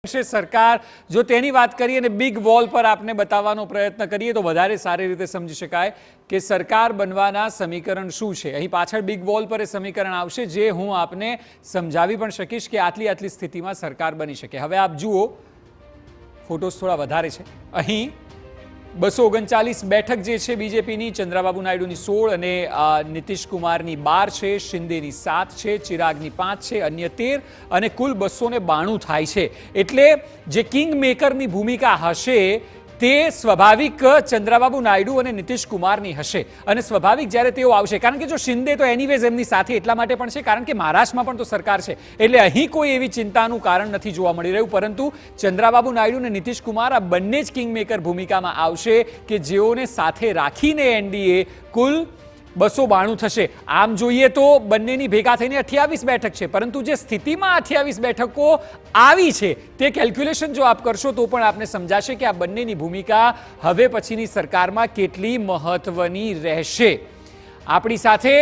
સરકાર જો તેની વાત કરીએ અને બિગ વોલ પર આપને બતાવવાનો પ્રયત્ન કરીએ તો વધારે સારી રીતે સમજી શકાય કે સરકાર બનવાના સમીકરણ શું છે। અહીં પાછળ બિગ વોલ પર એ સમીકરણ આવશે જે હું આપને સમજાવી પણ શકીશ કે આટલી આટલી સ્થિતિમાં સરકાર બની શકે। હવે આપ જુઓ, ફોટોસ થોડા વધારે છે। અહીં 239 બેઠક જે છે બીજેપીની, ચંદ્રાબાબુ નાયડુની 16 અને નીતિશ કુમારની 12 છે, શિંદેની 7 છે, ચિરાગની 5 છે, અન્ય 13 અને કુલ 292 થાય છે। એટલે જે કિંગ મેકરની ભૂમિકા હશે તે સ્વાભાવિક ચંદ્રાબાબુ નાયડુ અને નીતિશ કુમારની હશે અને સ્વાભાવિક જ્યારે તેઓ આવશે, કારણ કે જો શિંદે તો એનીવેઝ એમની સાથે એટલા માટે પણ છે કારણ કે મહારાષ્ટ્રમાં પણ તો સરકાર છે, એટલે અહીં કોઈ એવી ચિંતાનું કારણ નથી જોવા મળી રહ્યું। પરંતુ ચંદ્રાબાબુ નાયડુ અને નીતિશ કુમાર આ બંને જ કિંગ મેકર ભૂમિકામાં આવશે કે જેઓને સાથે રાખીને એનડીએ કુલ 292 થશે। આમ જોઈએ તો બંનેની ભેગા થઈને 28 બેઠક છે, પરંતુ જે સ્થિતિમાં 28 બેઠકો આવી છે તે કેલ્ક્યુલેશન જો આપ કરશો તો પણ આપને સમજાશે કે આ બંનેની ભૂમિકા હવે પછીની સરકારમાં કેટલી મહત્વની રહેશે। આપણી સાથે